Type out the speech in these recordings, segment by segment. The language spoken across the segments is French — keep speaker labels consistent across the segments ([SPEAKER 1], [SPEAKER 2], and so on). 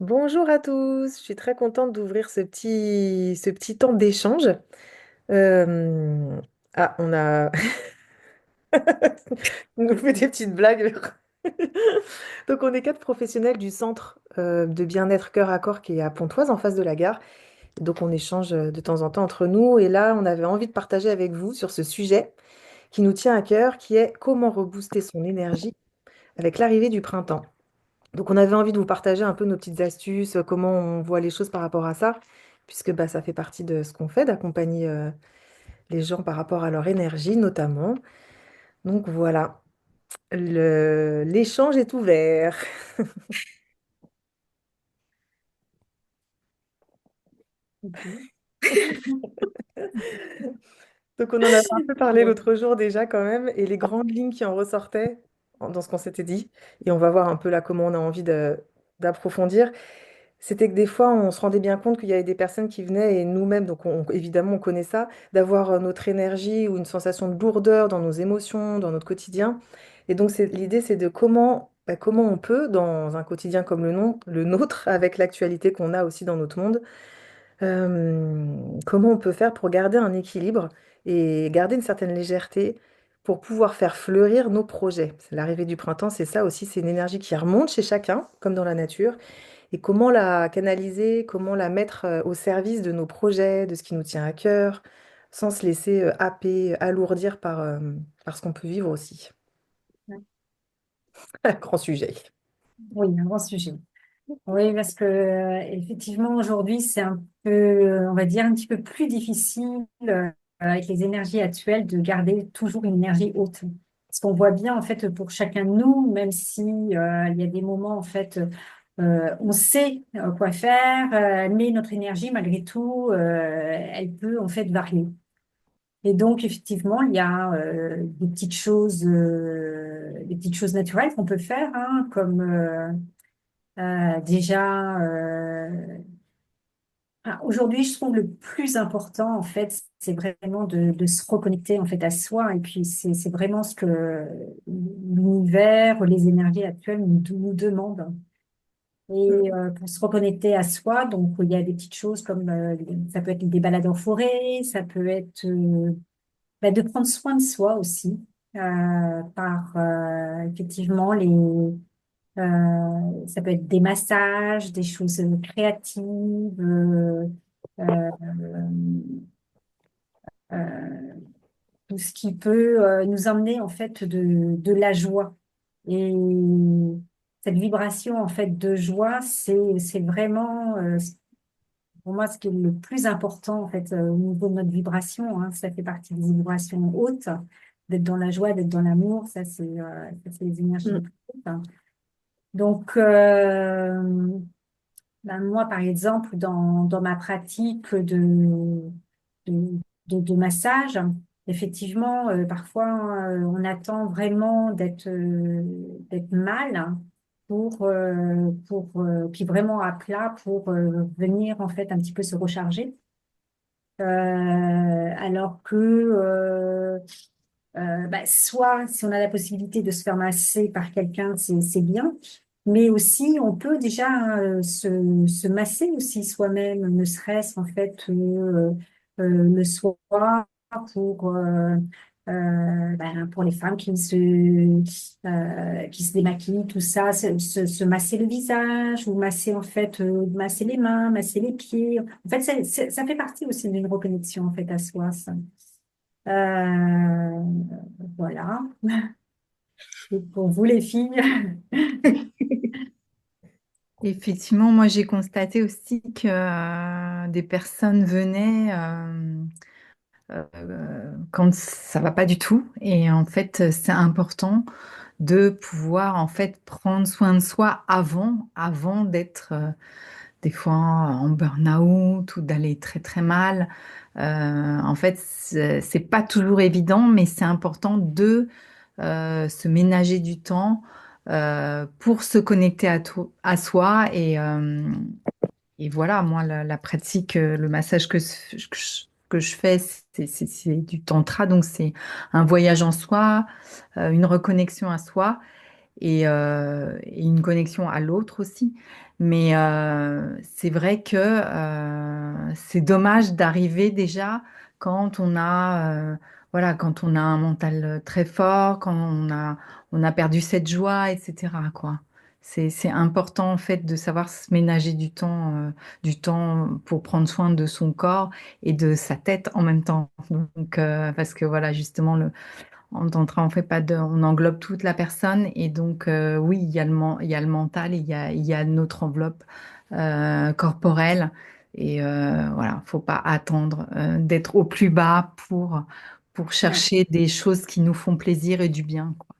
[SPEAKER 1] Bonjour à tous, je suis très contente d'ouvrir ce petit temps d'échange. Euh, Ah, on a on nous fait des petites blagues. Donc on est quatre professionnels du centre de bien-être Cœur à Corps qui est à Pontoise en face de la gare. Donc on échange de temps en temps entre nous et là on avait envie de partager avec vous sur ce sujet qui nous tient à cœur, qui est comment rebooster son énergie avec l'arrivée du printemps. Donc, on avait envie de vous partager un peu nos petites astuces, comment on voit les choses par rapport à ça, puisque bah, ça fait partie de ce qu'on fait, d'accompagner les gens par rapport à leur énergie notamment. Donc voilà, l'échange est ouvert.
[SPEAKER 2] Ok.
[SPEAKER 1] Donc on en avait un peu parlé l'autre jour déjà quand même, et les grandes lignes qui en ressortaient dans ce qu'on s'était dit. Et on va voir un peu là comment on a envie d'approfondir. C'était que des fois, on se rendait bien compte qu'il y avait des personnes qui venaient et nous-mêmes, donc évidemment, on connaît ça, d'avoir notre énergie ou une sensation de lourdeur dans nos émotions, dans notre quotidien. Et donc, l'idée, c'est de comment on peut, dans un quotidien comme le nôtre, avec l'actualité qu'on a aussi dans notre monde, comment on peut faire pour garder un équilibre et garder une certaine légèreté pour pouvoir faire fleurir nos projets. L'arrivée du printemps, c'est ça aussi, c'est une énergie qui remonte chez chacun, comme dans la nature et comment la canaliser, comment la mettre au service de nos projets, de ce qui nous tient à cœur, sans se laisser happer, alourdir par ce qu'on peut vivre aussi. Grand sujet.
[SPEAKER 2] Oui, un grand sujet. Oui, parce que effectivement, aujourd'hui, c'est un peu, on va dire, un petit peu plus difficile avec les énergies actuelles de garder toujours une énergie haute. Parce qu'on voit bien, en fait, pour chacun de nous, même si il y a des moments, en fait, on sait quoi faire, mais notre énergie, malgré tout, elle peut, en fait, varier. Et donc, effectivement, il y a des petites choses naturelles qu'on peut faire, hein, comme déjà, aujourd'hui, je trouve le plus important, en fait, c'est vraiment de se reconnecter en fait à soi. Et puis, c'est vraiment ce que l'univers, les énergies actuelles nous demandent. Et pour se reconnecter à soi, donc il y a des petites choses comme ça peut être des balades en forêt, ça peut être de prendre soin de soi aussi, par effectivement ça peut être des massages, des choses créatives, euh, euh, tout ce qui peut nous emmener en fait de la joie. Et cette vibration en fait de joie, c'est vraiment pour moi ce qui est le plus important en fait au niveau de notre vibration. Hein. Ça fait partie des vibrations hautes, d'être dans la joie, d'être dans l'amour. Ça, c'est les énergies les
[SPEAKER 1] Mm.
[SPEAKER 2] plus hautes. Hein. Donc, ben, moi, par exemple, dans ma pratique de, de massage, effectivement, parfois, on attend vraiment d'être mal puis vraiment à plat pour venir, en fait, un petit peu se recharger. Alors que soit si on a la possibilité de se faire masser par quelqu'un, c'est bien, mais aussi on peut déjà se masser aussi soi-même, ne serait-ce en fait le soir pour pour les femmes qui se démaquillent, tout ça, se masser le visage ou masser en fait masser les mains, masser les pieds. En fait, ça fait partie aussi d'une reconnexion en fait à soi, ça. Euh, voilà. Et pour vous, les filles.
[SPEAKER 3] Effectivement, moi j'ai constaté aussi que des personnes venaient quand ça va pas du tout. Et en fait, c'est important de pouvoir en fait prendre soin de soi avant d'être des fois en burn-out ou d'aller très très mal. En fait, c'est pas toujours évident, mais c'est important de se ménager du temps pour se connecter à soi et voilà, moi, la pratique, le massage que je fais, c'est du tantra, donc c'est un voyage en soi, une reconnexion à soi. et une connexion à l'autre aussi. Mais c'est vrai que c'est dommage d'arriver déjà quand on a, voilà, quand on a un mental très fort, quand on a perdu cette joie, etc., quoi. C'est important en fait de savoir se ménager du temps pour prendre soin de son corps et de sa tête en même temps. Donc, parce que voilà, justement, en tantra, on fait pas on englobe toute la personne et donc oui, il y a le mental et il y a notre enveloppe corporelle et voilà, faut pas attendre d'être au plus bas pour
[SPEAKER 2] Ouais,
[SPEAKER 3] chercher des choses qui nous font plaisir et du bien, quoi.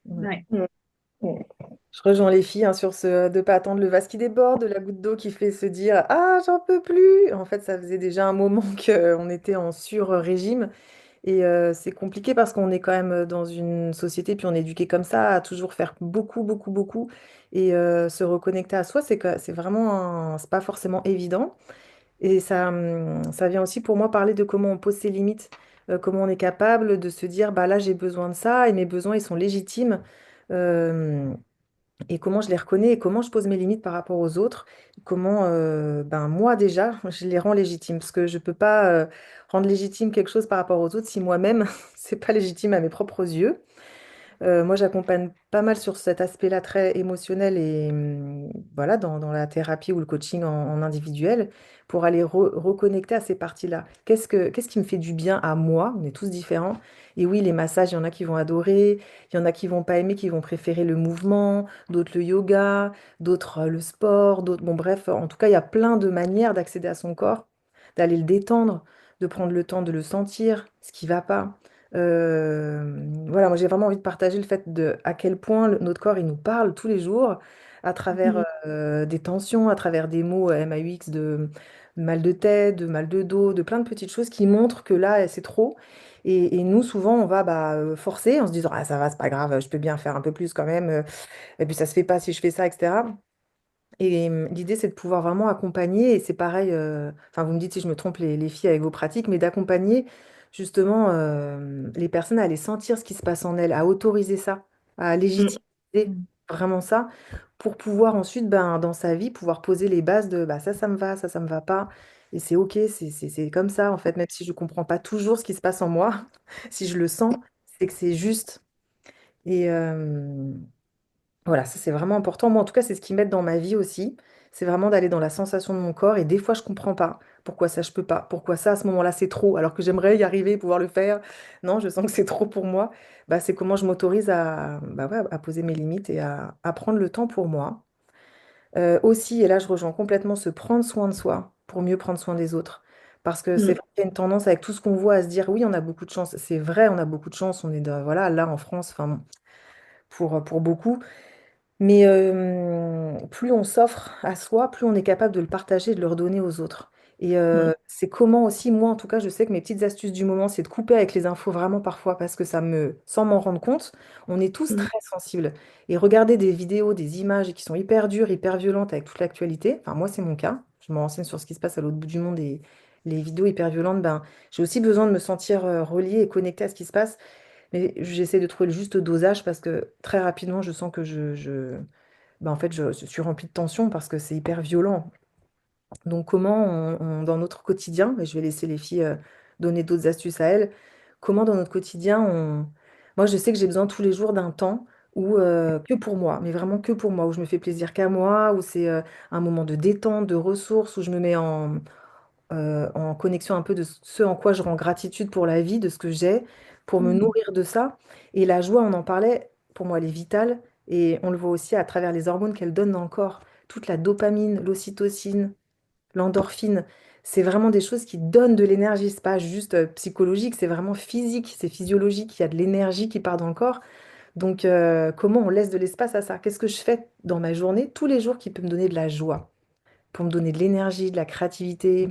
[SPEAKER 1] Mm.
[SPEAKER 2] ouais.
[SPEAKER 1] Mm. Mm. Je rejoins les filles hein, sur ce de pas attendre le vase qui déborde, de la goutte d'eau qui fait se dire ah j'en peux plus. En fait, ça faisait déjà un moment qu'on était en sur-régime et c'est compliqué parce qu'on est quand même dans une société puis on est éduqué comme ça à toujours faire beaucoup beaucoup beaucoup et se reconnecter à soi c'est vraiment c'est pas forcément évident et ça vient aussi pour moi parler de comment on pose ses limites, comment on est capable de se dire bah là j'ai besoin de ça et mes besoins ils sont légitimes. Euh, et comment je les reconnais et comment je pose mes limites par rapport aux autres, comment ben moi déjà je les rends légitimes parce que je peux pas rendre légitime quelque chose par rapport aux autres si moi-même c'est pas légitime à mes propres yeux. Moi, j'accompagne pas mal sur cet aspect-là très émotionnel et voilà, dans la thérapie ou le coaching en individuel pour aller reconnecter à ces parties-là. Qu'est-ce qui me fait du bien à moi? On est tous différents. Et oui, les massages, il y en a qui vont adorer, il y en a qui vont pas aimer, qui vont préférer le mouvement, d'autres le yoga, d'autres le sport, d'autres... Bon, bref, en tout cas, il y a plein de manières d'accéder à son corps, d'aller le détendre, de prendre le temps de le sentir, ce qui va pas. Voilà, moi j'ai vraiment envie de partager le fait de à quel point notre corps il nous parle tous les jours à travers
[SPEAKER 2] Mhm.
[SPEAKER 1] des tensions, à travers des mots MAUX de mal de tête, de mal de dos, de plein de petites choses qui montrent que là c'est trop. Et nous souvent on va bah, forcer en se disant ah ça va c'est pas grave, je peux bien faire un peu plus quand même. Et puis ça se fait pas si je fais ça, etc. Et l'idée, c'est de pouvoir vraiment accompagner, et c'est pareil, enfin vous me dites si je me trompe les filles avec vos pratiques, mais d'accompagner justement les personnes à aller sentir ce qui se passe en elles, à autoriser ça, à
[SPEAKER 2] Mm.
[SPEAKER 1] légitimiser
[SPEAKER 3] Mm.
[SPEAKER 1] vraiment ça, pour pouvoir ensuite, ben, dans sa vie, pouvoir poser les bases de bah, ça me va, ça me va pas. Et c'est OK, c'est comme ça, en fait, même si je comprends pas toujours ce qui se passe en moi, si je le sens, c'est que c'est juste. Et, voilà, ça c'est vraiment important. Moi, en tout cas, c'est ce qui m'aide dans ma vie aussi. C'est vraiment d'aller dans la sensation de mon corps. Et des fois, je comprends pas. Pourquoi ça, je peux pas? Pourquoi ça, à ce moment-là, c'est trop? Alors que j'aimerais y arriver, pouvoir le faire. Non, je sens que c'est trop pour moi. Bah, c'est comment je m'autorise à, bah ouais, à poser mes limites et à prendre le temps pour moi. Aussi, et là, je rejoins complètement se prendre soin de soi pour mieux prendre soin des autres. Parce que c'est
[SPEAKER 2] Mm.
[SPEAKER 1] vrai qu'il y a une tendance avec tout ce qu'on voit à se dire, oui, on a beaucoup de chance. C'est vrai, on a beaucoup de chance. On est voilà, là en France, enfin, bon, pour beaucoup. Mais plus on s'offre à soi, plus on est capable de le partager, de le redonner aux autres. Et
[SPEAKER 2] Mm.
[SPEAKER 1] c'est comment aussi, moi en tout cas, je sais que mes petites astuces du moment, c'est de couper avec les infos vraiment parfois parce que sans m'en rendre compte, on est tous
[SPEAKER 2] Mm.
[SPEAKER 1] très sensibles. Et regarder des vidéos, des images qui sont hyper dures, hyper violentes avec toute l'actualité, enfin moi c'est mon cas, je me renseigne sur ce qui se passe à l'autre bout du monde et les vidéos hyper violentes, ben, j'ai aussi besoin de me sentir reliée et connectée à ce qui se passe. Mais j'essaie de trouver le juste dosage parce que très rapidement, je sens que en fait, je suis remplie de tension parce que c'est hyper violent. Donc, comment, dans notre quotidien, et je vais laisser les filles donner d'autres astuces à elles, comment dans notre quotidien, moi, je sais que j'ai besoin tous les jours d'un temps où, que pour moi, mais vraiment que pour moi, où je me fais plaisir qu'à moi, où c'est un moment de détente, de ressources, où je me mets en connexion un peu de ce en quoi je rends gratitude pour la vie, de ce que j'ai, pour me
[SPEAKER 2] Mm.
[SPEAKER 1] nourrir de ça. Et la joie, on en parlait, pour moi, elle est vitale. Et on le voit aussi à travers les hormones qu'elle donne dans le corps. Toute la dopamine, l'ocytocine, l'endorphine, c'est vraiment des choses qui donnent de l'énergie. C'est pas juste psychologique, c'est vraiment physique, c'est physiologique. Il y a de l'énergie qui part dans le corps. Donc, comment on laisse de l'espace à ça? Qu'est-ce que je fais dans ma journée, tous les jours, qui peut me donner de la joie? Pour me donner de l'énergie, de la créativité.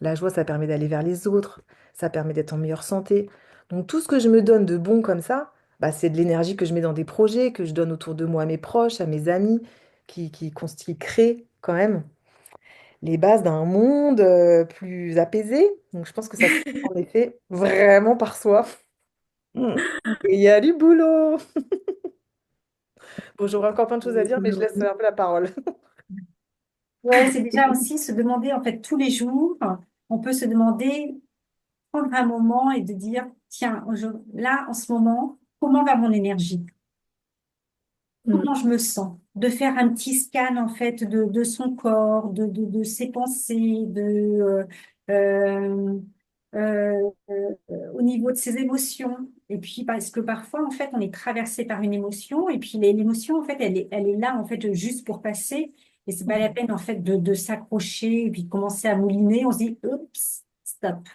[SPEAKER 1] La joie, ça permet d'aller vers les autres, ça permet d'être en meilleure santé. Donc tout ce que je me donne de bon comme ça, bah, c'est de l'énergie que je mets dans des projets, que je donne autour de moi à mes proches, à mes amis, qui créent quand même les bases d'un monde plus apaisé. Donc je pense que ça se fait en effet vraiment par soi. Mm. Et il y a du boulot. Bon, j'aurais encore plein de choses à dire, mais je laisse un peu la parole.
[SPEAKER 2] Ouais, c'est déjà aussi se demander, en fait, tous les jours, on peut se demander, prendre un moment et de dire, tiens, là, en ce moment, comment va mon énergie?
[SPEAKER 1] Mm,
[SPEAKER 2] Comment je me sens? De faire un petit scan, en fait, de son corps, de ses pensées, euh, au niveau de ses émotions. Et puis, parce que parfois, en fait, on est traversé par une émotion, et puis l'émotion, en fait, elle est là, en fait, juste pour passer. Et c'est pas la peine, en fait, de s'accrocher et puis de commencer à mouliner. On se dit, oups, stop,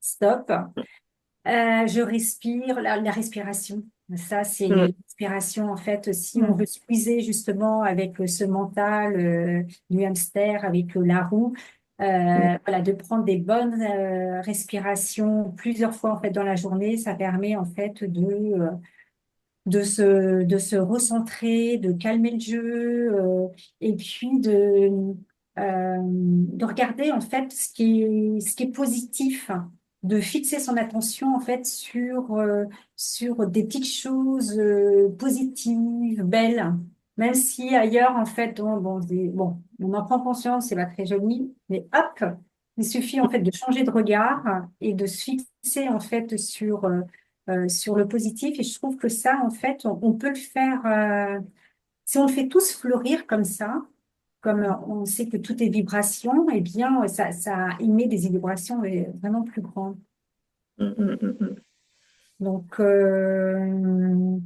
[SPEAKER 2] stop. Je respire, la respiration. Ça, c'est
[SPEAKER 1] mm,
[SPEAKER 2] l'inspiration, en fait, si on
[SPEAKER 3] Mm.
[SPEAKER 2] veut squeezer justement avec ce mental du hamster, avec la roue,
[SPEAKER 1] mm,
[SPEAKER 2] voilà, de prendre des bonnes respirations plusieurs fois en fait dans la journée, ça permet en fait de se recentrer, de calmer le jeu, et puis de regarder en fait ce qui est positif, de fixer son attention en fait sur des petites choses positives, belles, même si ailleurs en fait bon, on en prend conscience, c'est pas très joli, mais hop, il suffit en fait de changer de regard et de se fixer en fait sur le positif. Et je trouve que ça, en fait, on peut le faire, si on le fait tous fleurir comme ça, comme on sait que tout est vibration, eh bien, ça émet des vibrations vraiment plus grandes.
[SPEAKER 1] mm, mm, mm, mm.
[SPEAKER 2] Donc, euh,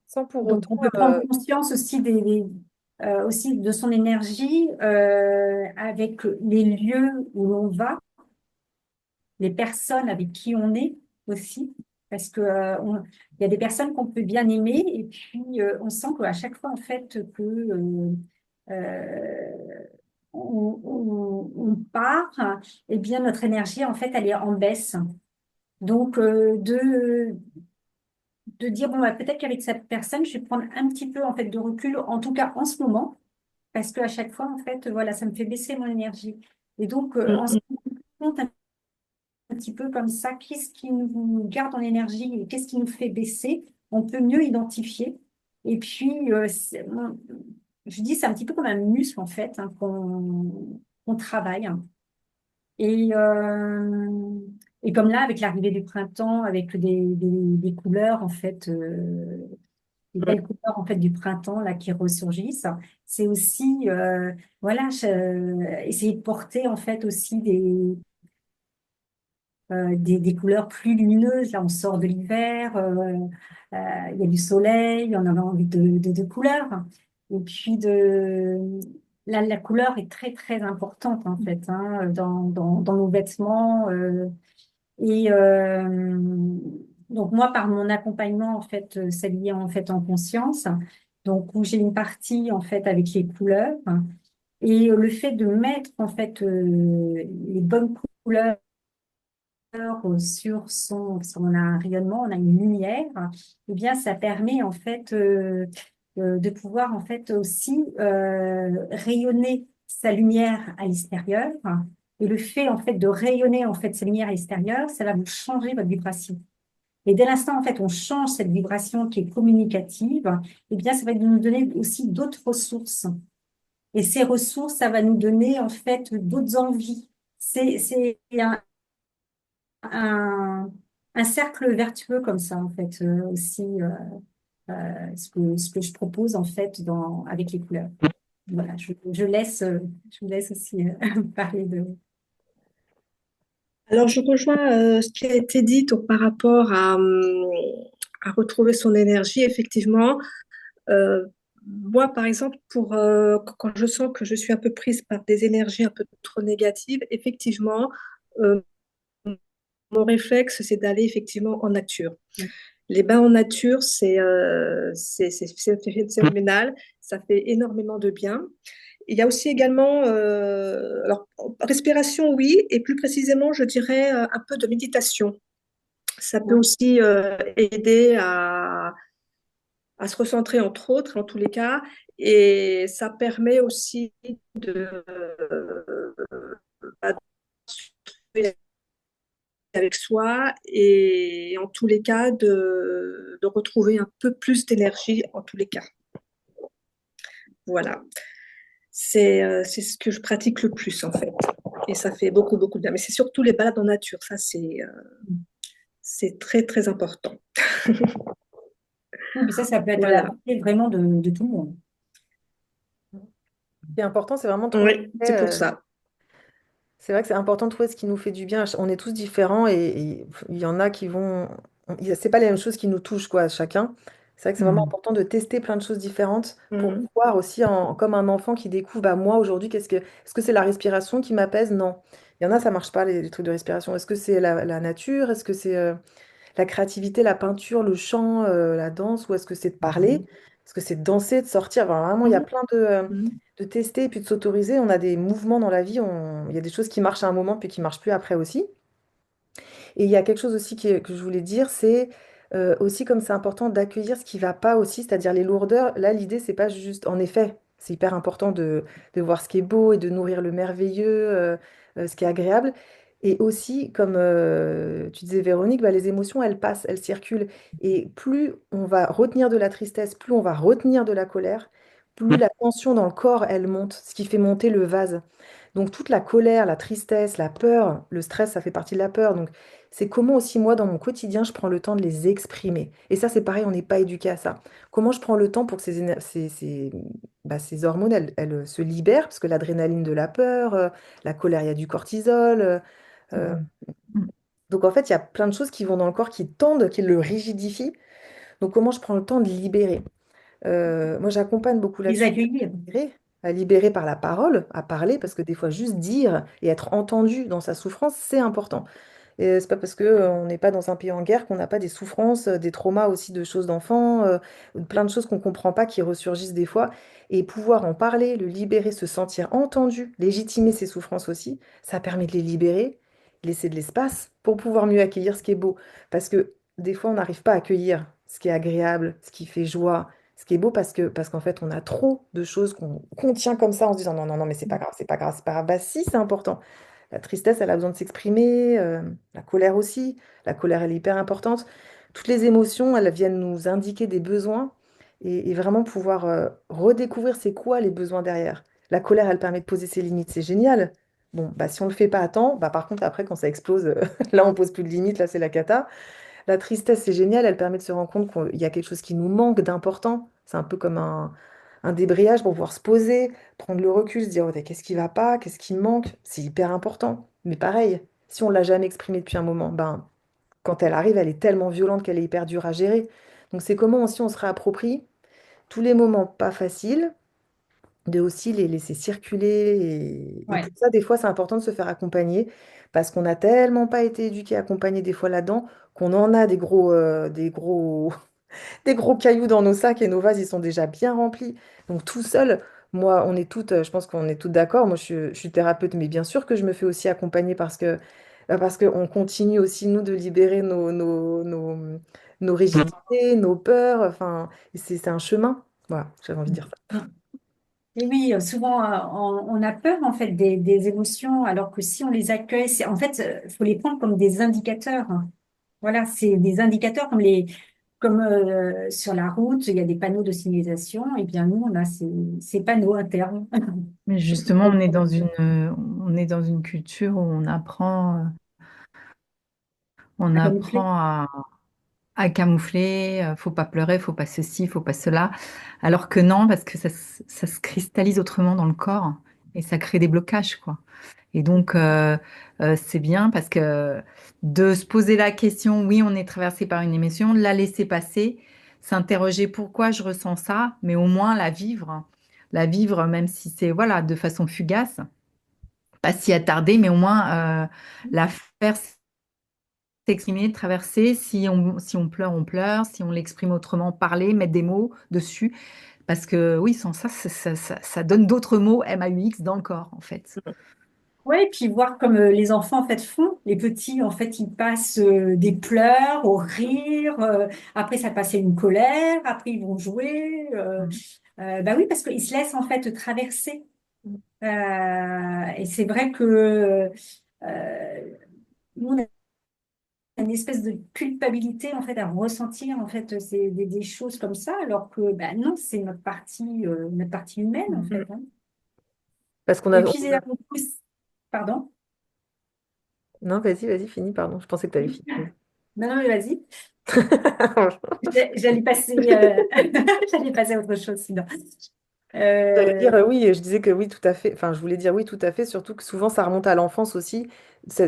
[SPEAKER 1] Sans pour
[SPEAKER 2] donc,
[SPEAKER 1] autant,
[SPEAKER 2] on peut prendre conscience aussi aussi de son énergie avec les lieux où l'on va, les personnes avec qui on est aussi, parce que il y a des personnes qu'on peut bien aimer et puis on sent qu'à chaque fois en fait que euh, on part, eh bien notre énergie en fait elle est en baisse. Donc de dire bon bah, peut-être qu'avec cette personne je vais prendre un petit peu en fait de recul, en tout cas en ce moment, parce qu'à chaque fois en fait voilà ça me fait baisser mon énergie. Et donc
[SPEAKER 1] mm,
[SPEAKER 2] en se
[SPEAKER 1] mm,
[SPEAKER 2] rendant compte un petit peu comme ça, qu'est-ce qui nous garde en énergie et qu'est-ce qui nous fait baisser, on peut mieux identifier. Et puis, je dis, c'est un petit peu comme un muscle, en fait, hein, qu'on travaille. Et comme là, avec l'arrivée du printemps, avec des couleurs, en fait, les
[SPEAKER 1] mm.
[SPEAKER 2] belles couleurs, en fait, du printemps, là, qui ressurgissent, c'est aussi, voilà, essayer de porter, en fait, aussi des couleurs plus lumineuses. Là, on sort de l'hiver, il y a du soleil, on avait envie de couleurs. Et puis, la couleur est très, très importante, en fait, hein, dans nos vêtements. Et donc, moi, par mon accompagnement, en fait, s'habiller en fait en conscience, donc où j'ai une partie, en fait, avec les couleurs. Et le fait de mettre, en fait, les bonnes couleurs sur un rayonnement, on a une lumière, eh bien, ça permet en fait de pouvoir en fait aussi rayonner sa lumière à l'extérieur. Et le fait en fait de rayonner en fait sa lumière à l'extérieur, ça va vous changer votre vibration. Et dès l'instant en fait on change cette vibration qui est communicative, eh bien, ça va nous donner aussi d'autres ressources. Et ces ressources, ça va nous donner en fait d'autres envies. C'est un, un cercle vertueux comme ça, en fait, aussi, ce que je propose, en fait, avec les couleurs. Voilà, je vous laisse aussi parler de...
[SPEAKER 4] Alors, je rejoins ce qui a été dit par rapport à retrouver son énergie. Effectivement, Euh, moi, par exemple, quand je sens que je suis un peu prise par des énergies un peu trop négatives, effectivement, euh, mon réflexe, c'est d'aller effectivement en nature. Les bains en nature, c'est phénoménal. Ça fait énormément de bien. Il y a aussi également, alors, respiration, oui, et plus précisément, je dirais un peu de méditation. Ça peut aussi aider à se recentrer, entre autres, en tous les cas, et ça permet aussi de, avec soi et en tous les cas de retrouver un peu plus d'énergie en tous les cas. Voilà. C'est ce que je pratique le plus en fait. Et ça fait beaucoup, beaucoup de bien. Mais c'est surtout les balades en nature. Ça, c'est très, très important.
[SPEAKER 2] Oui, mais ça peut être à la
[SPEAKER 4] Voilà.
[SPEAKER 2] portée vraiment de tout le monde.
[SPEAKER 1] Ce qui est important, c'est vraiment de trouver.
[SPEAKER 4] Oui, c'est pour ça.
[SPEAKER 1] C'est vrai que c'est important de trouver ce qui nous fait du bien. On est tous différents et il y en a qui vont. C'est pas les mêmes choses qui nous touchent, quoi, chacun. C'est vrai que c'est vraiment
[SPEAKER 3] Mm.
[SPEAKER 1] important de tester plein de choses différentes pour
[SPEAKER 4] Mhm.
[SPEAKER 1] voir aussi, comme un enfant qui découvre, bah, moi aujourd'hui, est-ce que c'est la respiration qui m'apaise? Non. Il y en a, ça marche pas, les trucs de respiration. Est-ce que c'est la nature? Est-ce que c'est la créativité, la peinture, le chant, la danse? Ou est-ce que c'est de parler? Est-ce que c'est de danser, de sortir? Enfin, vraiment, il y a
[SPEAKER 4] Mhm.
[SPEAKER 1] plein
[SPEAKER 4] Mhm.
[SPEAKER 1] de tester et puis de s'autoriser. On a des mouvements dans la vie, il y a des choses qui marchent à un moment puis qui marchent plus après aussi. Et il y a quelque chose aussi que je voulais dire, c'est aussi comme c'est important d'accueillir ce qui va pas aussi, c'est-à-dire les lourdeurs. Là, l'idée, c'est pas juste, en effet, c'est hyper important de voir ce qui est beau et de nourrir le merveilleux, ce qui est agréable. Et aussi, comme tu disais, Véronique, bah, les émotions, elles passent, elles circulent. Et plus on va retenir de la tristesse, plus on va retenir de la colère, plus la tension dans le corps, elle monte, ce qui fait monter le vase. Donc toute la colère, la tristesse, la peur, le stress, ça fait partie de la peur. Donc c'est comment aussi moi, dans mon quotidien, je prends le temps de les exprimer. Et ça, c'est pareil, on n'est pas éduqué à ça. Comment je prends le temps pour que ces hormones, elles se libèrent, parce que l'adrénaline de la peur, la colère, il y a du cortisol. Euh,
[SPEAKER 3] Mm.
[SPEAKER 1] donc en fait, il y a plein de choses qui vont dans le corps, qui tendent, qui le rigidifient. Donc comment je prends le temps de libérer? Moi, j'accompagne beaucoup
[SPEAKER 2] Les
[SPEAKER 1] là-dessus.
[SPEAKER 2] accueillir.
[SPEAKER 1] À libérer par la parole, à parler, parce que des fois, juste dire et être entendu dans sa souffrance, c'est important. Et c'est pas parce que on n'est pas dans un pays en guerre qu'on n'a pas des souffrances, des traumas aussi de choses d'enfants, plein de choses qu'on comprend pas qui ressurgissent des fois. Et pouvoir en parler, le libérer, se sentir entendu, légitimer ses souffrances aussi, ça permet de les libérer, laisser de l'espace pour pouvoir mieux accueillir ce qui est beau. Parce que des fois, on n'arrive pas à accueillir ce qui est agréable, ce qui fait joie, ce qui est beau parce qu'en fait, on a trop de choses qu'on contient comme ça en se disant non, non, non, mais c'est pas grave, c'est pas grave, c'est pas grave. Bah si, c'est important. La tristesse, elle a besoin de s'exprimer, la colère aussi. La colère, elle est hyper importante. Toutes les émotions, elles viennent nous indiquer des besoins et vraiment pouvoir redécouvrir c'est quoi les besoins derrière. La colère, elle permet de poser ses limites, c'est génial. Bon, bah, si on le fait pas à temps, bah, par contre, après, quand ça explose, là, on pose plus de limites, là, c'est la cata. La tristesse, c'est génial, elle permet de se rendre compte qu'il y a quelque chose qui nous manque d'important. C'est un peu comme un débrayage pour pouvoir se poser, prendre le recul, se dire, ok, qu'est-ce qui va pas, qu'est-ce qui me manque? C'est hyper important. Mais pareil, si on l'a jamais exprimé depuis un moment, ben, quand elle arrive, elle est tellement violente qu'elle est hyper dure à gérer. Donc c'est comment aussi on se réapproprie tous les moments pas faciles, de aussi les laisser circuler. Et pour
[SPEAKER 2] Ouais.
[SPEAKER 1] ça, des fois, c'est important de se faire accompagner parce qu'on n'a tellement pas été éduqué, accompagné des fois là-dedans, qu'on en a des gros cailloux dans nos sacs et nos vases, ils sont déjà bien remplis. Donc tout seul, moi, on est toutes, je pense qu'on est toutes d'accord. Moi, je suis thérapeute, mais bien sûr que je me fais aussi accompagner parce qu'on continue aussi, nous, de libérer nos rigidités, nos peurs. Enfin, et c'est un chemin. Voilà, j'avais envie de dire ça.
[SPEAKER 2] Et oui, souvent, on a peur en fait des émotions, alors que si on les accueille, en fait, faut les prendre comme des indicateurs. Voilà, c'est des indicateurs comme sur la route, il y a des panneaux de signalisation, et bien nous, on a ces panneaux internes.
[SPEAKER 3] Mais justement, on est dans une culture où on
[SPEAKER 2] À camoufler.
[SPEAKER 3] apprend à camoufler, faut pas pleurer, faut pas ceci, faut pas cela. Alors que non, parce que ça se cristallise autrement dans le corps et ça crée des blocages, quoi. Et donc, c'est bien parce que de se poser la question, oui, on est traversé par une émotion, la laisser passer, s'interroger pourquoi je ressens ça, mais au moins la vivre, même si c'est, voilà, de façon fugace, pas s'y attarder, mais au moins la faire s'exprimer, traverser. Si on pleure, on pleure. Si on l'exprime autrement, parler, mettre des mots dessus. Parce que oui, sans ça, ça donne d'autres mots MAUX dans le corps, en fait.
[SPEAKER 2] Ouais, et puis voir comme les enfants en fait font. Les petits, en fait, ils passent des pleurs au rire. Après, ça passe à une colère. Après, ils vont jouer. Bah oui, parce qu'ils se laissent en fait traverser. Et c'est vrai que nous, une espèce de culpabilité en fait à ressentir en fait des choses comme ça, alors que bah, non, c'est notre partie humaine en fait,
[SPEAKER 3] Mhm.
[SPEAKER 2] hein.
[SPEAKER 1] Parce qu'on
[SPEAKER 2] Et
[SPEAKER 1] a...
[SPEAKER 2] puis, pardon,
[SPEAKER 1] Non, vas-y, vas-y, finis, pardon. Je pensais que tu avais
[SPEAKER 2] oui.
[SPEAKER 1] fini.
[SPEAKER 2] Non, non, mais vas-y. J'allais passer, j'allais passer à autre chose sinon.
[SPEAKER 1] J'allais
[SPEAKER 2] Euh,
[SPEAKER 1] dire oui, je disais que oui, tout à fait. Enfin, je voulais dire oui, tout à fait, surtout que souvent ça remonte à l'enfance aussi.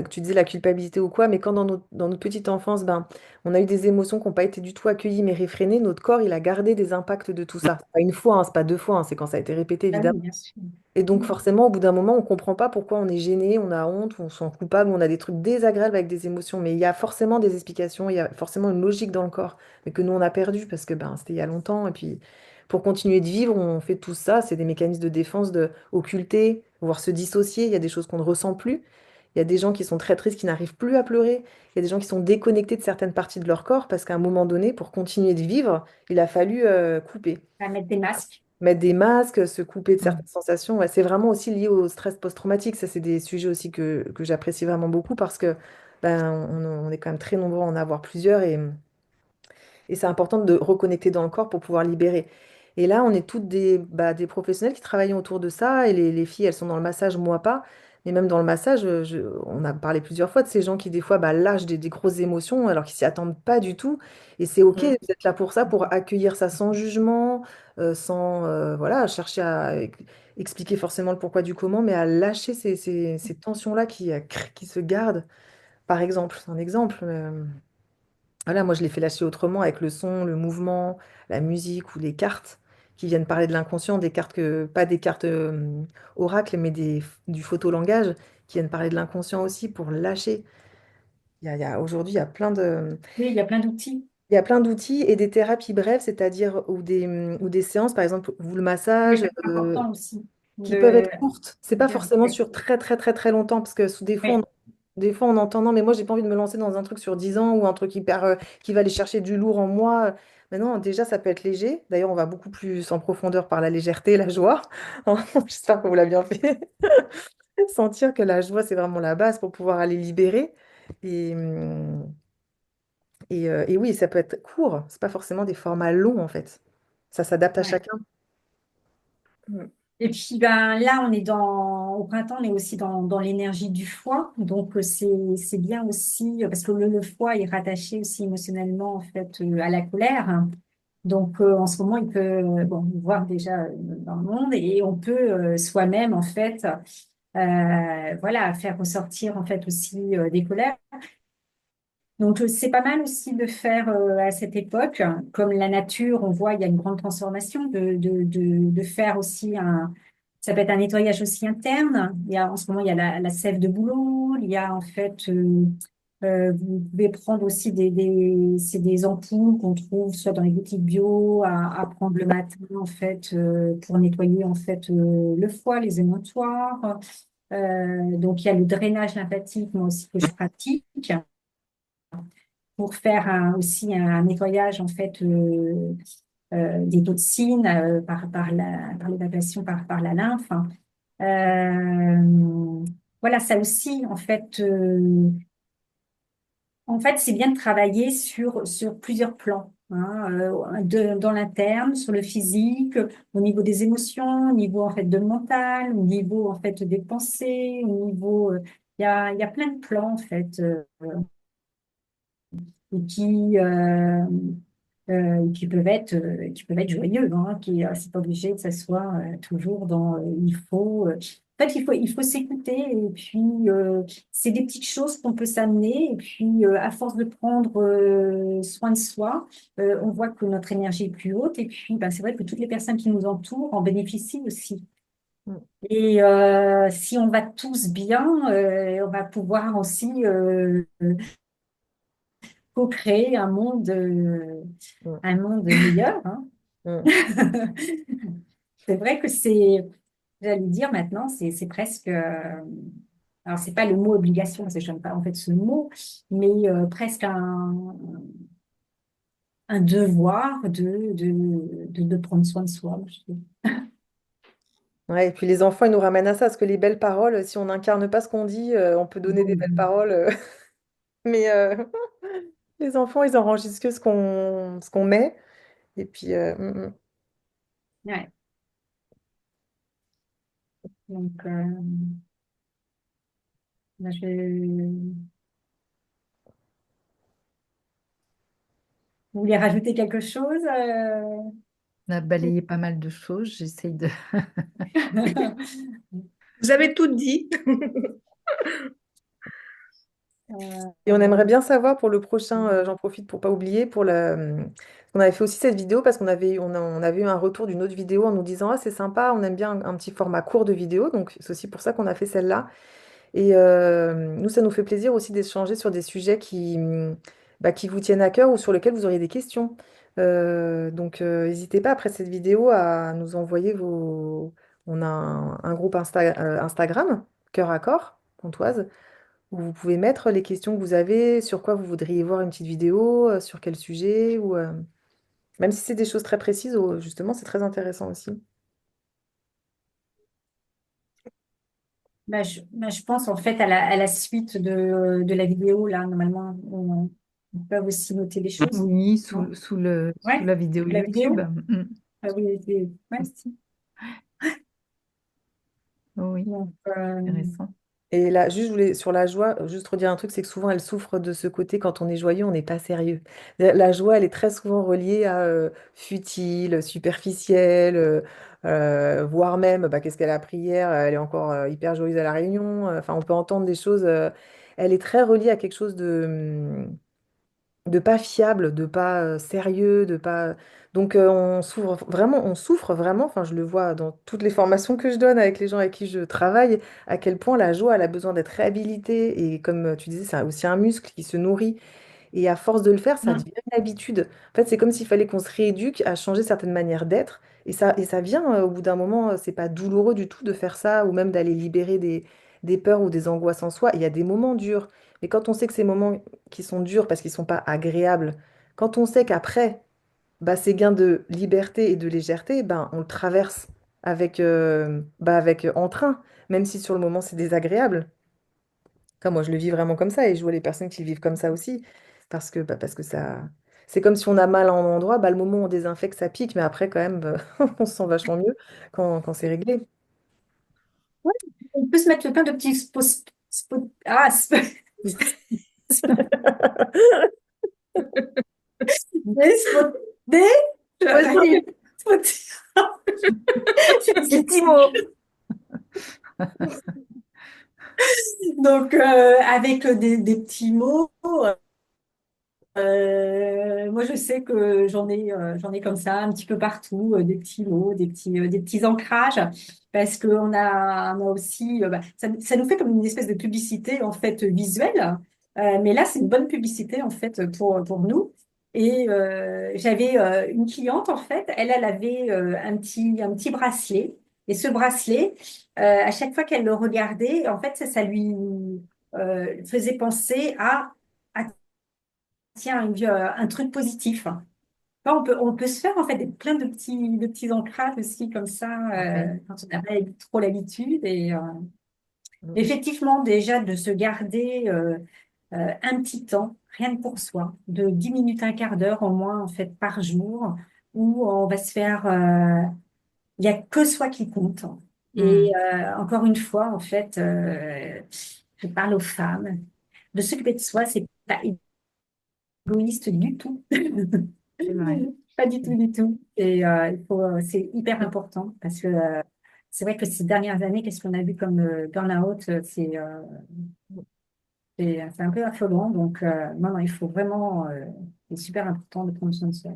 [SPEAKER 1] Tu disais la culpabilité ou quoi, mais quand dans notre petite enfance, ben, on a eu des émotions qui n'ont pas été du tout accueillies mais réfrénées, notre corps, il a gardé des impacts de tout ça. C'est pas une fois, hein, c'est pas deux fois, hein, c'est quand ça a été répété,
[SPEAKER 2] ah oui,
[SPEAKER 1] évidemment.
[SPEAKER 2] bien sûr.
[SPEAKER 1] Et donc forcément, au bout d'un moment, on comprend pas pourquoi on est gêné, on a honte, on se sent coupable, on a des trucs désagréables avec des émotions. Mais il y a forcément des explications, il y a forcément une logique dans le corps, mais que nous, on a perdu parce que ben, c'était il y a longtemps. Et puis, pour continuer de vivre, on fait tout ça. C'est des mécanismes de défense, de occulter, voire se dissocier. Il y a des choses qu'on ne ressent plus. Il y a des gens qui sont très tristes, qui n'arrivent plus à pleurer. Il y a des gens qui sont déconnectés de certaines parties de leur corps parce qu'à un moment donné, pour continuer de vivre, il a fallu couper.
[SPEAKER 2] À mettre des masques.
[SPEAKER 1] Mettre des masques, se couper de
[SPEAKER 2] Mm.
[SPEAKER 1] certaines sensations, ouais, c'est vraiment aussi lié au stress post-traumatique. Ça, c'est des sujets aussi que j'apprécie vraiment beaucoup parce que ben, on est quand même très nombreux à en avoir plusieurs et c'est important de reconnecter dans le corps pour pouvoir libérer. Et là, on est toutes des professionnels qui travaillent autour de ça. Et les filles, elles sont dans le massage, moi pas. Mais même dans le massage, on a parlé plusieurs fois de ces gens qui, des fois, bah, lâchent des grosses émotions alors qu'ils s'y attendent pas du tout. Et c'est OK,
[SPEAKER 2] Mm.
[SPEAKER 1] vous êtes là pour ça, pour accueillir ça sans jugement, sans voilà, chercher à expliquer forcément le pourquoi du comment, mais à lâcher ces tensions-là qui se gardent. Par exemple, c'est un exemple. Voilà, moi je l'ai fait lâcher autrement avec le son, le mouvement, la musique ou les cartes qui viennent parler de l'inconscient, des cartes que, pas des cartes oracles, mais du photolangage qui viennent parler de l'inconscient aussi pour lâcher. Aujourd'hui,
[SPEAKER 2] Oui, il y a plein d'outils.
[SPEAKER 1] il y a plein d'outils et des thérapies brèves, c'est-à-dire ou des séances, par exemple, vous le
[SPEAKER 2] Mais
[SPEAKER 1] massage,
[SPEAKER 2] c'est important aussi
[SPEAKER 1] qui peuvent
[SPEAKER 2] de
[SPEAKER 1] être courtes. C'est pas forcément sur très très très très longtemps, parce que
[SPEAKER 2] oui.
[SPEAKER 1] des fois on entend non, mais moi j'ai pas envie de me lancer dans un truc sur 10 ans ou un truc hyper qui va aller chercher du lourd en moi. Mais non, déjà ça peut être léger. D'ailleurs, on va beaucoup plus en profondeur par la légèreté et la joie. J'espère que vous l'avez bien fait. Sentir que la joie, c'est vraiment la base pour pouvoir aller libérer. Et oui, ça peut être court. C'est pas forcément des formats longs en fait. Ça s'adapte à
[SPEAKER 2] Ouais.
[SPEAKER 1] chacun. Mm.
[SPEAKER 2] Et puis ben là, au printemps, on est aussi dans l'énergie du foie. Donc c'est bien aussi parce que le foie est rattaché aussi émotionnellement en fait à la colère. Donc en ce moment, il peut bon, voir déjà dans le monde et on peut soi-même en fait voilà faire ressortir en fait aussi des colères. Donc, c'est pas mal aussi de faire à cette époque, comme la nature, on voit, il y a une grande transformation, de faire aussi ça peut être un nettoyage aussi interne. En ce moment, il y a la sève de bouleau, il y a en fait, vous pouvez prendre aussi c'est des ampoules qu'on trouve soit dans les boutiques bio, à prendre le matin, en fait, pour nettoyer, en fait, le foie, les émontoires. Donc, il y a le drainage lymphatique, moi aussi, que je pratique pour faire aussi un nettoyage en fait des toxines par l'évacuation par la lymphe. Voilà, ça aussi en fait c'est bien de travailler sur plusieurs plans. Hein, dans l'interne, sur le physique, au niveau des émotions, au niveau en fait de mental, au niveau en fait des pensées, au niveau il y a plein de plans en fait et qui peuvent être joyeux, hein, c'est pas obligé que ça soit toujours dans il faut. En fait, il faut s'écouter et puis c'est des petites choses qu'on peut s'amener et puis à force de prendre soin de soi, on voit que notre énergie est plus haute et puis ben, c'est vrai que toutes les personnes qui nous entourent en bénéficient aussi.
[SPEAKER 1] Mm.
[SPEAKER 2] Et si on va tous bien, on va pouvoir aussi co-créer
[SPEAKER 1] Mm.
[SPEAKER 2] un monde meilleur, hein.
[SPEAKER 1] Mm.
[SPEAKER 2] C'est vrai que j'allais dire maintenant, c'est presque, alors c'est pas le mot obligation, parce que je n'aime pas en fait ce mot, mais presque un devoir de prendre soin de soi, moi, je trouve.
[SPEAKER 1] Ouais, et puis les enfants, ils nous ramènent à ça, parce que les belles paroles, si on n'incarne pas ce qu'on dit, on peut donner des belles paroles, mais Les enfants, ils enregistrent que ce qu'on met. Et puis,
[SPEAKER 2] Ouais. Donc, bah, vous voulez rajouter quelque chose?
[SPEAKER 3] On a balayé pas mal de choses. J'essaye de.
[SPEAKER 4] Vous avez tout dit.
[SPEAKER 1] Et on aimerait bien savoir pour le prochain, j'en profite pour pas oublier, on avait fait aussi cette vidéo parce on avait eu un retour d'une autre vidéo en nous disant, ah, c'est sympa, on aime bien un petit format court de vidéo, donc c'est aussi pour ça qu'on a fait celle-là. Et nous, ça nous fait plaisir aussi d'échanger sur des sujets qui vous tiennent à cœur ou sur lesquels vous auriez des questions. Donc, n'hésitez pas après cette vidéo à nous envoyer vos... On a un groupe Instagram, Cœur à Corps, Pontoise, où vous pouvez mettre les questions que vous avez, sur quoi vous voudriez voir une petite vidéo, sur quel sujet, ou même si c'est des choses très précises, justement, c'est très intéressant aussi.
[SPEAKER 2] Je pense en fait à la suite de la vidéo, là, normalement, on peut aussi noter les choses,
[SPEAKER 3] Oui,
[SPEAKER 2] non?
[SPEAKER 3] sous
[SPEAKER 2] Ouais,
[SPEAKER 3] la vidéo
[SPEAKER 2] la
[SPEAKER 3] YouTube.
[SPEAKER 2] vidéo. Ah oui, ouais.
[SPEAKER 3] Aussi. Oui,
[SPEAKER 2] Donc,
[SPEAKER 3] intéressant.
[SPEAKER 1] Et là, juste, je voulais, sur la joie, juste redire un truc, c'est que souvent, elle souffre de ce côté, quand on est joyeux, on n'est pas sérieux. La joie, elle est très souvent reliée à futile, superficielle, voire même, bah, qu'est-ce qu'elle a appris hier? Elle est encore hyper joyeuse à la réunion. Enfin, on peut entendre des choses. Elle est très reliée à quelque chose de pas fiable, de pas sérieux, de pas. Donc on souffre vraiment. Enfin, je le vois dans toutes les formations que je donne avec les gens avec qui je travaille, à quel point la joie, elle a besoin d'être réhabilitée. Et comme tu disais, c'est aussi un muscle qui se nourrit. Et à force de le faire, ça
[SPEAKER 2] mm,
[SPEAKER 1] devient une habitude. En fait, c'est comme s'il fallait qu'on se rééduque à changer certaines manières d'être. Et ça vient au bout d'un moment, c'est pas douloureux du tout de faire ça, ou même d'aller libérer des peurs ou des angoisses en soi. Il y a des moments durs. Mais quand on sait que ces moments qui sont durs parce qu'ils sont pas agréables, quand on sait qu'après, bah, ces gains de liberté et de légèreté, ben, on le traverse avec entrain, même si sur le moment c'est désagréable. Comme moi, je le vis vraiment comme ça et je vois les personnes qui le vivent comme ça aussi. Parce que ça. C'est comme si on a mal à un endroit, bah, le moment où on désinfecte, ça pique, mais après, quand même, on se sent vachement mieux quand c'est réglé.
[SPEAKER 2] ouais, on peut se mettre plein de petits des spot, des,
[SPEAKER 1] Vas-y, des petits mots.
[SPEAKER 2] donc avec des petits mots. Moi, je sais que j'en ai comme ça un petit peu partout, des petits mots, des petits ancrages, parce on a aussi, ça nous fait comme une espèce de publicité en fait visuelle, mais là, c'est une bonne publicité en fait pour nous. Et j'avais une cliente en fait, elle avait un petit bracelet, et ce bracelet, à chaque fois qu'elle le regardait, en fait, ça lui faisait penser à tiens, un truc positif. Enfin, on peut se faire en fait plein de petits ancrages aussi comme ça
[SPEAKER 3] Ouais.
[SPEAKER 2] quand on n'a pas trop l'habitude. Et effectivement, déjà de se garder un petit temps, rien que pour soi, de 10 minutes, un quart d'heure au moins en fait par jour, où on va se faire, il n'y a que soi qui compte. Et
[SPEAKER 3] Mm.
[SPEAKER 2] encore une fois, en fait, je parle aux femmes. De s'occuper de soi, c'est pas égoïste du tout.
[SPEAKER 3] C'est vrai.
[SPEAKER 2] Pas du tout, du tout. Et c'est hyper important parce que c'est vrai que ces dernières années, qu'est-ce qu'on a vu comme burn-out, c'est un peu affolant. Donc, non, non, il faut vraiment, c'est super important de prendre soin de soi.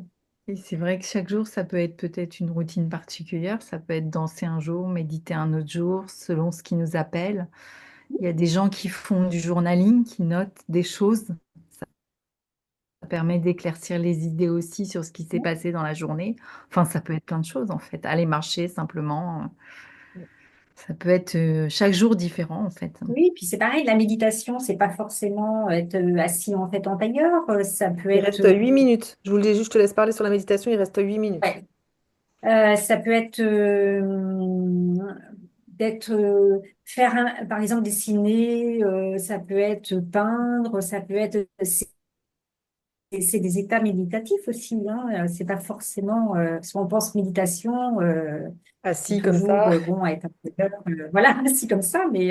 [SPEAKER 3] Et c'est vrai que chaque jour, ça peut être peut-être une routine particulière. Ça peut être danser un jour, méditer un autre jour, selon ce qui nous appelle. Il y a des gens qui font du journaling, qui notent des choses. Ça permet d'éclaircir les idées aussi sur ce qui s'est passé dans la journée. Enfin, ça peut être plein de choses en fait. Aller marcher simplement. Ça peut être chaque jour différent en fait.
[SPEAKER 2] Oui, puis c'est pareil, la méditation, c'est pas forcément être assis en fait en tailleur, ça peut
[SPEAKER 1] Il
[SPEAKER 2] être,
[SPEAKER 1] reste 8 minutes. Je vous le dis juste, je te laisse parler sur la méditation, il reste 8 minutes.
[SPEAKER 2] ouais, ça peut être d'être faire par exemple dessiner, ça peut être peindre, ça peut être c'est des états méditatifs aussi, hein. C'est pas forcément, si on pense méditation, c'est
[SPEAKER 1] Assis comme
[SPEAKER 2] toujours
[SPEAKER 1] ça.
[SPEAKER 2] bon à être un peu voilà, assis comme ça, mais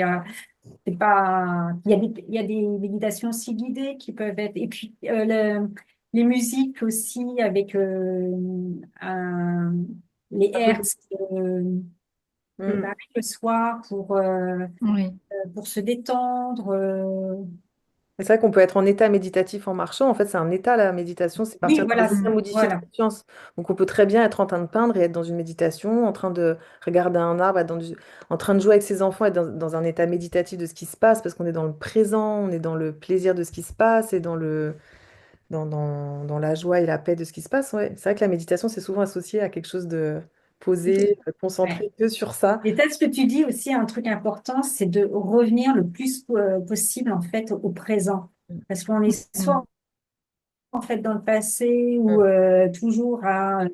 [SPEAKER 2] c'est pas. Il y a des méditations aussi guidées qui peuvent être. Et puis les musiques aussi avec un- les
[SPEAKER 1] Un peu
[SPEAKER 2] hertz de
[SPEAKER 1] de-
[SPEAKER 2] Marie le soir
[SPEAKER 3] Oui,
[SPEAKER 2] pour se détendre.
[SPEAKER 1] C'est vrai qu'on peut être en état méditatif en marchant. En fait, c'est un état, la méditation, c'est
[SPEAKER 2] Oui,
[SPEAKER 1] partir dans
[SPEAKER 2] voilà,
[SPEAKER 1] des états modifiés de
[SPEAKER 2] voilà.
[SPEAKER 1] conscience. Donc, on peut très bien être en train de peindre et être dans une méditation, en train de regarder un arbre, en train de jouer avec ses enfants, être dans un état méditatif de ce qui se passe, parce qu'on est dans le présent, on est dans le plaisir de ce qui se passe et dans la joie et la paix de ce qui se passe. Ouais. C'est vrai que la méditation, c'est souvent associé à quelque chose de posé,
[SPEAKER 2] Ouais.
[SPEAKER 1] concentré que sur ça.
[SPEAKER 2] Et peut-être ce que tu dis aussi, un truc important, c'est de revenir le plus possible en fait au présent. Parce qu'on est
[SPEAKER 3] oui,
[SPEAKER 2] soit en fait dans le passé ou
[SPEAKER 1] Mm.
[SPEAKER 2] toujours à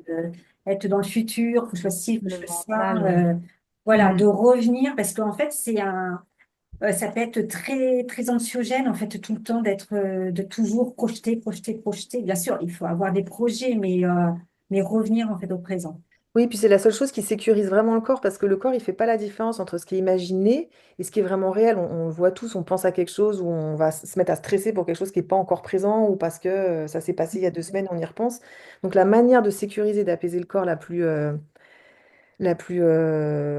[SPEAKER 2] être dans le futur, faut que je fasse ci, faut que je
[SPEAKER 3] le
[SPEAKER 2] fasse ça.
[SPEAKER 3] mental, oui.
[SPEAKER 2] Voilà,
[SPEAKER 3] Mm.
[SPEAKER 2] de revenir parce qu'en fait ça peut être très très anxiogène en fait tout le temps de toujours projeter, projeter, projeter. Bien sûr, il faut avoir des projets, mais revenir en fait au présent.
[SPEAKER 1] Oui, puis c'est la seule chose qui sécurise vraiment le corps, parce que le corps, il fait pas la différence entre ce qui est imaginé et ce qui est vraiment réel. On le voit tous, on pense à quelque chose ou on va se mettre à stresser pour quelque chose qui n'est pas encore présent ou parce que ça s'est passé il y a 2 semaines, on y repense. Donc la manière de sécuriser, d'apaiser le corps la plus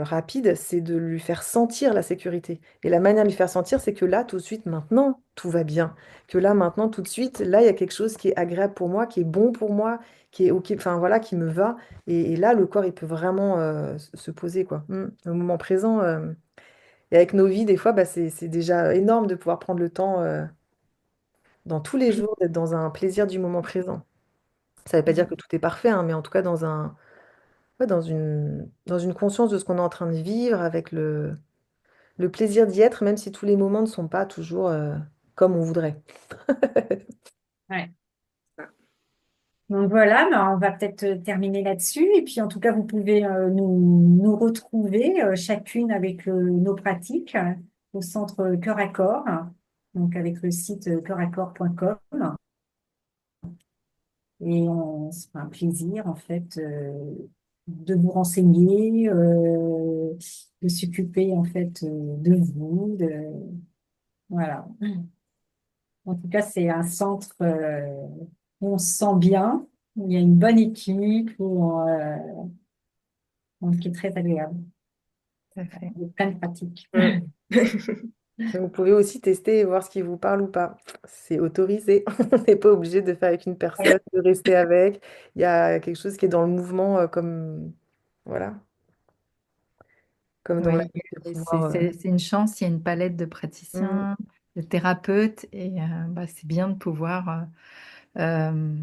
[SPEAKER 1] rapide, c'est de lui faire sentir la sécurité. Et la manière de lui faire sentir, c'est que là, tout de suite, maintenant, tout va bien. Que là, maintenant, tout de suite, là, il y a quelque chose qui est agréable pour moi, qui est bon pour moi, qui est OK, enfin voilà, qui me va. Et là, le corps, il peut vraiment se poser, quoi. Au moment présent. Et avec nos vies, des fois, bah, c'est déjà énorme de pouvoir prendre le temps dans tous les jours d'être dans un plaisir du moment présent. Ça ne veut pas dire que tout est parfait, hein, mais en tout cas ouais, dans une conscience de ce qu'on est en train de vivre, avec le plaisir d'y être, même si tous les moments ne sont pas toujours comme on voudrait.
[SPEAKER 2] Ouais. Donc voilà, ben, on va peut-être terminer là-dessus. Et puis en tout cas, vous pouvez nous retrouver chacune avec nos pratiques au centre Cœur à Corps, donc avec le site cœuraccorps.com. Et on se fera un plaisir en fait de vous renseigner, de s'occuper en fait de vous. Voilà. En tout cas, c'est un centre où on se sent bien, où il y a une bonne équipe, qui est très agréable.
[SPEAKER 3] Tout à fait.
[SPEAKER 2] Il y a plein de pratiques.
[SPEAKER 1] Mm. Vous pouvez aussi tester et voir ce qui vous parle ou pas. C'est autorisé. On n'est pas obligé de faire avec une personne, de rester avec. Il y a quelque chose qui est dans le mouvement, comme voilà, comme dans la
[SPEAKER 3] Oui,
[SPEAKER 1] vie de
[SPEAKER 3] et
[SPEAKER 1] pouvoir.
[SPEAKER 3] c'est une chance, il y a une palette de
[SPEAKER 1] Mm,
[SPEAKER 3] praticiens, de thérapeutes, et bah, c'est bien de pouvoir euh,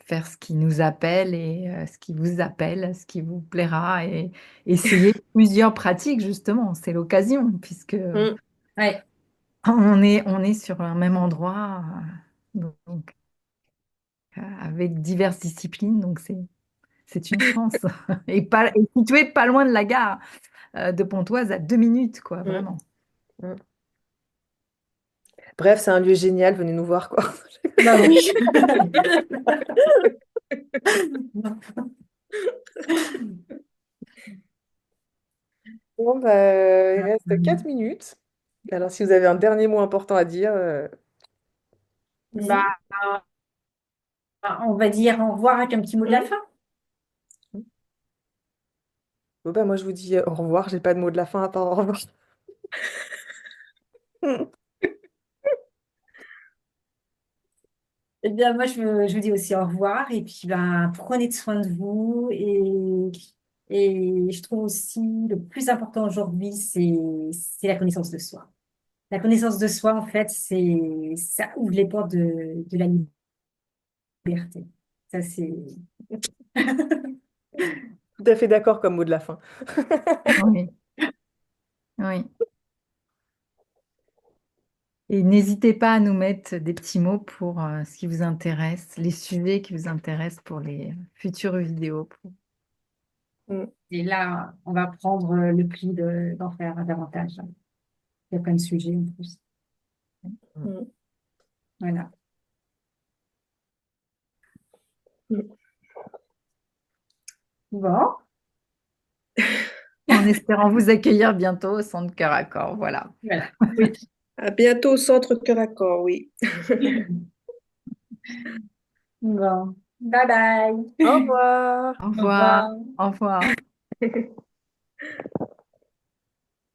[SPEAKER 3] faire ce qui nous appelle et ce qui vous appelle, ce qui vous plaira, et essayer plusieurs pratiques, justement. C'est l'occasion, puisque
[SPEAKER 1] mm.
[SPEAKER 2] Ouais,
[SPEAKER 3] on est sur un même endroit, donc, avec diverses disciplines, donc c'est une chance. Et situé pas loin de la gare de Pontoise, à 2 minutes, quoi,
[SPEAKER 1] Mm,
[SPEAKER 3] vraiment.
[SPEAKER 1] mm. Bref, c'est un lieu génial. Venez nous voir, quoi.
[SPEAKER 2] bah oui.
[SPEAKER 1] Bon, bah, il reste 4 minutes. Alors, si vous avez un dernier mot important à dire,
[SPEAKER 2] Bah,
[SPEAKER 1] vas-y.
[SPEAKER 2] on va dire au revoir avec un petit mot de la
[SPEAKER 1] Mm.
[SPEAKER 2] fin.
[SPEAKER 1] Bon, bah, moi, je vous dis au revoir. J'ai pas de mot de la fin à part au revoir.
[SPEAKER 2] Eh bien, moi, je vous dis aussi au revoir et puis ben, prenez soin de vous et je trouve aussi le plus important aujourd'hui, c'est la connaissance de soi. La connaissance de soi, en fait, ça ouvre les portes de la liberté. Ça, c'est.
[SPEAKER 1] Tout à fait d'accord comme mot de la fin.
[SPEAKER 3] Oui, oui. Et n'hésitez pas à nous mettre des petits mots pour ce qui vous intéresse, les sujets qui vous intéressent pour les futures vidéos.
[SPEAKER 1] Mm.
[SPEAKER 2] Et là, on va prendre le pli d'en faire davantage. Il y a plein de sujets en plus.
[SPEAKER 1] Mm.
[SPEAKER 2] Voilà. Bon,
[SPEAKER 3] En espérant vous accueillir bientôt au centre Cœur à Corps. Voilà.
[SPEAKER 2] voilà.
[SPEAKER 4] Oui. À bientôt au centre Cœur à Corps, oui.
[SPEAKER 2] Bon, bye bye.
[SPEAKER 1] Au revoir.
[SPEAKER 3] Au
[SPEAKER 2] Au
[SPEAKER 3] revoir.
[SPEAKER 2] revoir.
[SPEAKER 3] Au revoir.